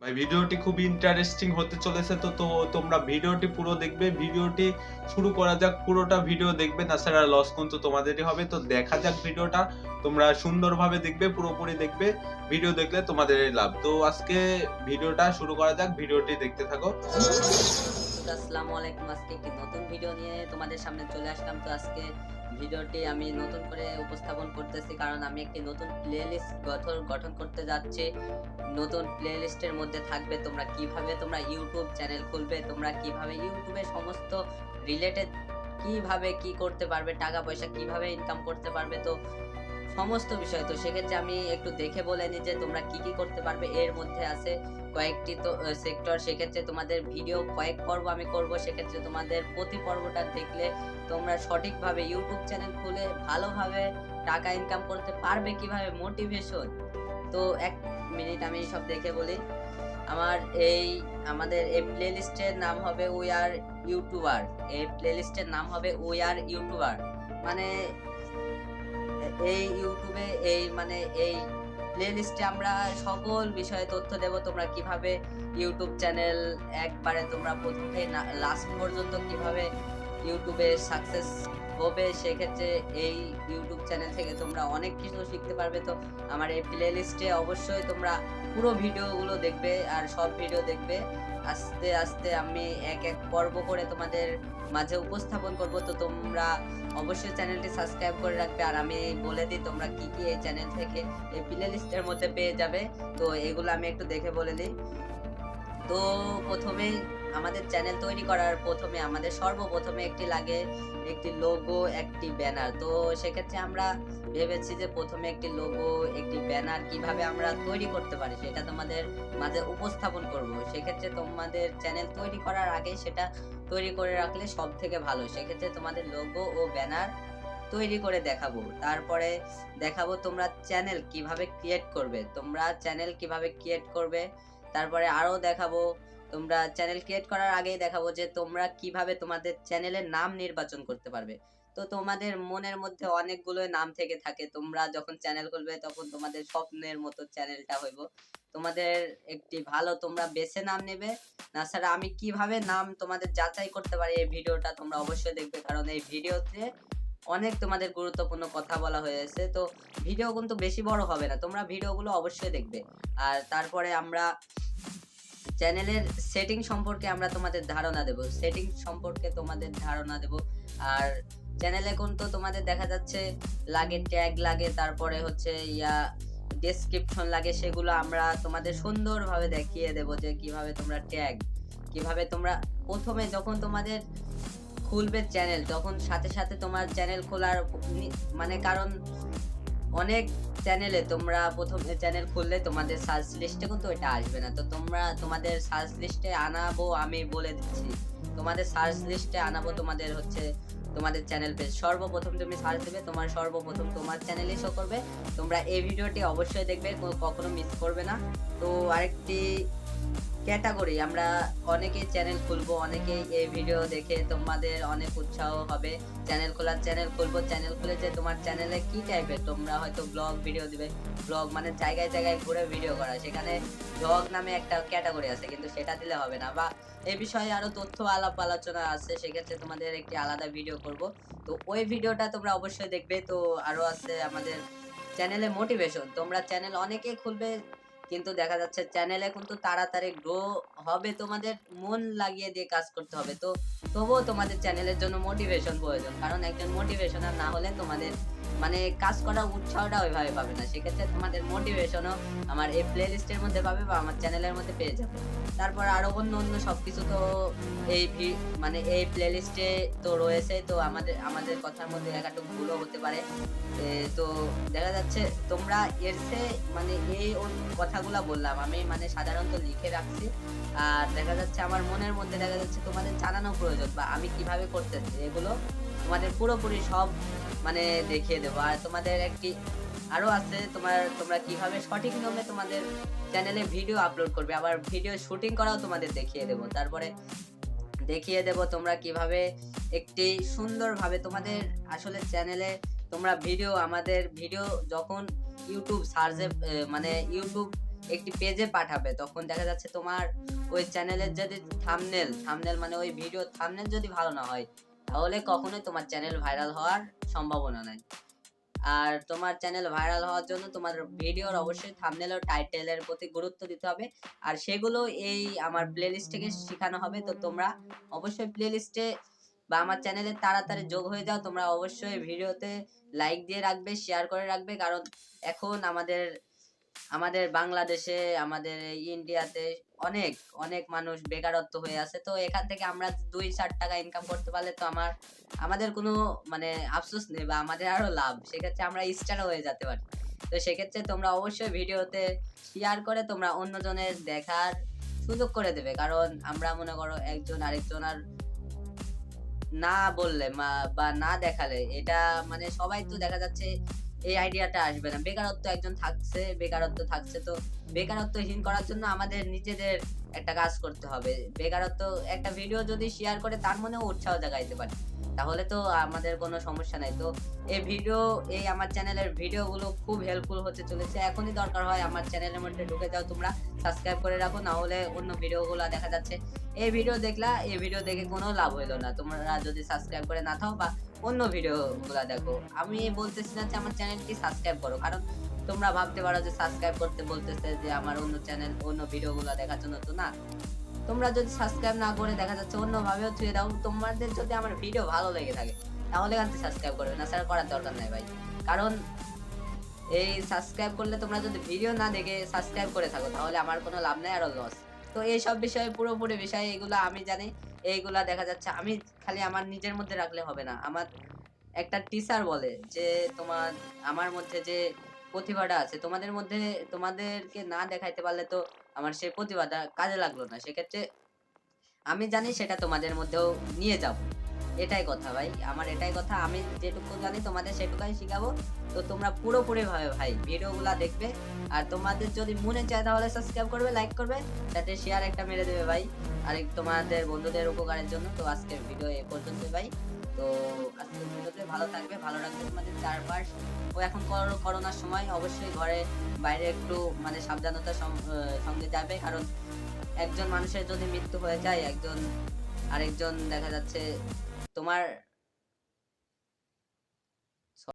ভাই ভিডিওটি খুবই ইন্টারেস্টিং হতে চলেছে, তো তোমরা ভিডিওটি পুরো দেখবে। ভিডিওটি শুরু করা যাক। পুরোটা ভিডিও দেখবে, তাছাড়া লস কিন্তু তোমাদেরই হবে। তো দেখা যাক ভিডিওটা। তোমরা সুন্দরভাবে দেখবে, পুরোপুরি দেখবে। ভিডিও দেখলে তোমাদেরই লাভ। তো আজকে ভিডিওটা শুরু করা যাক। ভিডিওটি দেখতে থাকো। আসসালামু আলাইকুম। আজকে একটি নতুন ভিডিও নিয়ে তোমাদের সামনে চলে আসলাম। তো আজকে ভিডিওটি আমি নতুন করে উপস্থাপন করতেছি, কারণ আমি একটি নতুন প্লেলিস্ট গঠন করতে যাচ্ছি। নতুন প্লেলিস্টের মধ্যে থাকবে তোমরা কিভাবে তোমরা ইউটিউব চ্যানেল খুলবে, তোমরা কিভাবে ইউটিউবে সমস্ত রিলেটেড কিভাবে কি করতে পারবে, টাকা পয়সা কিভাবে ইনকাম করতে পারবে, তো সমস্ত বিষয়। তো সেক্ষেত্রে আমি একটু দেখে বলে নিই যে তোমরা কি কি করতে পারবে। এর মধ্যে আছে কয়েকটি তো সেক্টর। সেক্ষেত্রে তোমাদের ভিডিও কয়েক পর্ব আমি করব। সেক্ষেত্রে তোমাদের প্রতি পর্বটা দেখলে তোমরা সঠিকভাবে ইউটিউব চ্যানেল খুলে ভালোভাবে টাকা ইনকাম করতে পারবে। কিভাবে মোটিভেশন, তো এক মিনিট আমি সব দেখে বলি। আমাদের এই প্লেলিস্টের নাম হবে উই আর ইউটিউবার। এই প্লেলিস্টের নাম হবে উই আর ইউটিউবার। মানে এই ইউটিউবে এই প্লেলিস্টে আমরা সকল বিষয়ে তথ্য দেব। তোমরা কিভাবে ইউটিউব চ্যানেল একবারে তোমরা প্রথম থেকে লাস্ট পর্যন্ত কিভাবে ইউটিউবে সাকসেস হবে, সেক্ষেত্রে এই ইউটিউব চ্যানেল থেকে তোমরা অনেক কিছু শিখতে পারবে। তো আমার এই প্লেলিস্টে অবশ্যই তোমরা পুরো ভিডিওগুলো দেখবে, আর সব ভিডিও দেখবে। আস্তে আস্তে আমি এক এক পর্ব করে তোমাদের মাঝে উপস্থাপন করব। তো তোমরা অবশ্যই চ্যানেলটি সাবস্ক্রাইব করে রাখবে। আর আমি বলে দিই তোমরা কি কি এই চ্যানেল থেকে এই প্লে লিস্টের মধ্যে পেয়ে যাবে। তো এগুলো আমি একটু দেখে বলে দিই। তো প্রথমেই আমাদের চ্যানেল তৈরি করার প্রথমে আমাদের সর্বপ্রথমে একটি লোগো, একটি ব্যানার। তো সেক্ষেত্রে আমরা ভেবেছি যে প্রথমে একটি লোগো, একটি ব্যানার কিভাবে আমরা তৈরি করতে পারি সেটা তোমাদের মাঝে উপস্থাপন করব। সেক্ষেত্রে তোমাদের চ্যানেল তৈরি করার আগে সেটা তৈরি করে রাখলে সব থেকে ভালো। সেক্ষেত্রে তোমাদের লোগো ও ব্যানার তৈরি করে দেখাবো। তারপরে দেখাবো তোমরা চ্যানেল কিভাবে ক্রিয়েট করবে। তারপরে আরো দেখাবো তোমরা চ্যানেল ক্রিয়েট করার আগেই দেখাবো যে তোমরা কিভাবে তোমাদের চ্যানেলের নাম নির্বাচন করতে পারবে। তো তোমাদের মনের মধ্যে অনেকগুলো নাম থেকে থাকে। তোমরা যখন চ্যানেল খুলবে তখন তোমাদের স্বপ্নের মতো চ্যানেলটা হইব। তোমাদের একটি ভালো তোমরা বেছে নাম নেবে। তাছাড়া আমি কিভাবে নাম তোমাদের যাচাই করতে পারি এই ভিডিওটা তোমরা অবশ্যই দেখবে, কারণ এই ভিডিওতে অনেক তোমাদের গুরুত্বপূর্ণ কথা বলা হয়েছে। তো ভিডিও কিন্তু বেশি বড় হবে না, তোমরা ভিডিওগুলো অবশ্যই দেখবে। আর তারপরে আমরা চ্যানেলের সেটিং সম্পর্কে তোমাদের ধারণা দেব। আর চ্যানেলে কিন্তু তোমাদের দেখা যাচ্ছে লাগে ট্যাগ লাগে, তারপরে হচ্ছে ডেসক্রিপশন লাগে। সেগুলো আমরা তোমাদের সুন্দরভাবে দেখিয়ে দেব যে কিভাবে তোমরা কিভাবে তোমরা প্রথমে যখন তোমাদের খুলবে চ্যানেল, তখন সাথে সাথে তোমার চ্যানেল খোলার কারণ অনেক চ্যানেলে তোমরা প্রথমে চ্যানেল খুললে তোমাদের সার্চ লিস্টে কিন্তু এটা আসবে না। তো তোমাদের সার্চ লিস্টে আনাবো, আমি বলে দিচ্ছি তোমাদের সার্চ লিস্টে আনাবো তোমাদের চ্যানেল পেজ। সর্বপ্রথম তুমি সার্চ দিবে, সর্বপ্রথম তোমার চ্যানেলই শো করবে। তোমরা এই ভিডিওটি অবশ্যই দেখবে, কখনো মিস করবে না। তো আরেকটি ক্যাটাগরি, আমরা অনেকেই চ্যানেল খুলবো, অনেকেই এই ভিডিও দেখে তোমাদের অনেক উৎসাহ হবে চ্যানেল খুলবো। চ্যানেল খুলে যে তোমার চ্যানেলে কি টাইপের, তোমরা হয়তো ব্লগ ভিডিও দিবে। ব্লগ মানে জায়গায় জায়গায় ঘুরে ভিডিও করা, সেখানে ব্লগ নামে একটা ক্যাটাগরি আছে, কিন্তু সেটা দিলে হবে না। বা এই বিষয়ে আরো তথ্য আলোচনা আছে, সেক্ষেত্রে তোমাদের একটি আলাদা ভিডিও করব। তো ওই ভিডিওটা তোমরা অবশ্যই দেখবে। তো আরো আছে আমাদের চ্যানেলে মোটিভেশন। তোমরা চ্যানেল অনেকেই খুলবে, কিন্তু দেখা যাচ্ছে চ্যানেলে কিন্তু তাড়াতাড়ি গ্রো হবে, তোমাদের মন লাগিয়ে দিয়ে কাজ করতে হবে। তো তবুও তোমাদের চ্যানেলের জন্য মোটিভেশন প্রয়োজন, কারণ একজন মোটিভেশনার না হলে তোমাদের কাজ করার উৎসাহটা ওইভাবে পাবে না। সেক্ষেত্রে তোমাদের মোটিভেশনও আমার এই প্লে লিস্টের মধ্যে পাবে বা আমার চ্যানেলের মধ্যে পেয়ে যাবে। তারপর আরো অন্য সবকিছু তো এই এই প্লে লিস্টে তো রয়েছে। তো আমাদের কথার মধ্যে একটু ভুলও হতে পারে। তো দেখা যাচ্ছে তোমরা এর চেয়ে এই কথাগুলা বললাম আমি সাধারণত লিখে রাখছি। আর দেখা যাচ্ছে আমার মনের মধ্যে দেখা যাচ্ছে তোমাদের জানানো প্রয়োজন, বা আমি কিভাবে করতেছি এগুলো তোমাদের পুরোপুরি সব দেখিয়ে দেবো। আর তোমাদের একটি আরো আছে, তোমরা কিভাবে সঠিক নিয়মে তোমাদের চ্যানেলে ভিডিও আপলোড করবে, আবার ভিডিও শুটিং করাও তোমাদের দেখিয়ে দেবো। তারপরে দেখিয়ে দেব তোমরা কিভাবে একটি সুন্দরভাবে তোমাদের আসলে চ্যানেলে তোমরা আমাদের ভিডিও যখন ইউটিউব সার্চে ইউটিউব একটি পেজে পাঠাবে, তখন দেখা যাচ্ছে তোমার ওই চ্যানেলের যদি থাম্বনেল মানে ওই ভিডিও থাম্বনেল যদি ভালো না হয়, তাহলে কখনোই তোমার চ্যানেল ভাইরাল হওয়ার সম্ভাবনা নাই। আর তোমার চ্যানেল ভাইরাল হওয়ার জন্য তোমার ভিডিওর অবশ্যই থাম্বনেল ও টাইটেলের প্রতি গুরুত্ব দিতে হবে। আর সেগুলো এই আমার প্লেলিস্ট থেকে শেখানো হবে। তো তোমরা অবশ্যই প্লেলিস্টে বা আমার চ্যানেলে তাড়াতাড়ি যোগ হয়ে যাও। তোমরা অবশ্যই ভিডিওতে লাইক দিয়ে রাখবে, শেয়ার করে রাখবে, কারণ এখন আমাদের বাংলাদেশে, আমাদের ইন্ডিয়াতে অনেক অনেক মানুষ বেকারত্ব হয়ে আছে। তো এখান থেকে আমরা 2-4 টাকা ইনকাম করতে পারলে তো আমাদের কোনো মানে আফসোস নেই, বা আমাদের আরো লাভ। সেক্ষেত্রে আমরা স্টার হয়ে যেতে পারি। তো সেক্ষেত্রে তোমরা অবশ্যই ভিডিওতে শেয়ার করে তোমরা অন্যজনের দেখার সুযোগ করে দেবে, কারণ আমরা মনে করো একজন আরেকজন আর না বললে বা না দেখালে এটা মানে সবাই তো দেখা যাচ্ছে এই আইডিয়াটা আসবে না। বেকারত্ব থাকছে, তো বেকারত্বহীন করার জন্য আমাদের নিজেদের একটা কাজ করতে হবে। একটা ভিডিও যদি শেয়ার করে তার মনেও উৎসাহ জাগাইতে পারে, তাহলে তো আমাদের কোনো সমস্যা নাই। তো এই আমার চ্যানেলের ভিডিওগুলো খুব হেল্পফুল হতে চলেছে। এখনই দরকার হয় আমার চ্যানেলের মধ্যে ঢুকে যাও, তোমরা সাবস্ক্রাইব করে রাখো, না হলে অন্য ভিডিওগুলো দেখা যাচ্ছে এই ভিডিও দেখে কোনো লাভ হইলো না, তোমরা যদি সাবস্ক্রাইব করে না থাও বা অন্য ভিডিওগুলো দেখো। আমি বলতেছি না যে আমার চ্যানেলটি সাবস্ক্রাইব করো, কারণ তোমরা ভাবতে পারো যে সাবস্ক্রাইব করতে বলতেছে যে আমার অন্য ভিডিওগুলো দেখার জন্য, তো না। তোমরা যদি সাবস্ক্রাইব না করে দেখা যাচ্ছে অন্যভাবেও ছুঁয়ে দাও, তোমাদের যদি আমার ভিডিও ভালো লেগে থাকে তাহলে কিন্তু সাবস্ক্রাইব করবে, না স্যার করার দরকার নাই ভাই। কারণ এই সাবস্ক্রাইব করলে তোমরা যদি ভিডিও না দেখে সাবস্ক্রাইব করে থাকো তাহলে আমার কোনো লাভ নাই, আরো লস। তো এইসব বিষয়ে পুরোপুরি বিষয় এগুলো আমি জানি। এইগুলা দেখা যাচ্ছে আমি খালি আমার নিজের মধ্যে রাখলে হবে না। আমার একটা টিচার বলে যে আমার মধ্যে যে প্রতিভাটা আছে তোমাদেরকে না দেখাইতে পারলে তো আমার সেই প্রতিভাটা কাজে লাগলো না। সেক্ষেত্রে আমি জানি সেটা তোমাদের মধ্যেও নিয়ে যাব। এটাই কথা ভাই, আমার এটাই কথা। আমি যেটুকু জানি তোমাদের সেটুকুই শিখাবো। তো তোমরা পুরোপুরি ভাবে ভাই ভিডিওগুলা দেখবে, আর তোমাদের যদি মনে চায় তাহলে সাবস্ক্রাইব করবে, লাইক করবে, সাথে শেয়ার একটা মেরে দেবে ভাই, আর তোমাদের বন্ধুদের উপকারের জন্য। তো আজকের ভিডিও এ পর্যন্ত ভাই। তো আজকের ভিডিওতে ভালো থাকবে, ভালো রাখবে তোমাদের চারপাশ। ও এখন করোনার সময় অবশ্যই ঘরে বাইরে একটু মানে সাবধানতার সঙ্গে যাবে, কারণ একজন মানুষের যদি মৃত্যু হয়ে যায় আরেকজন দেখা যাচ্ছে তোমার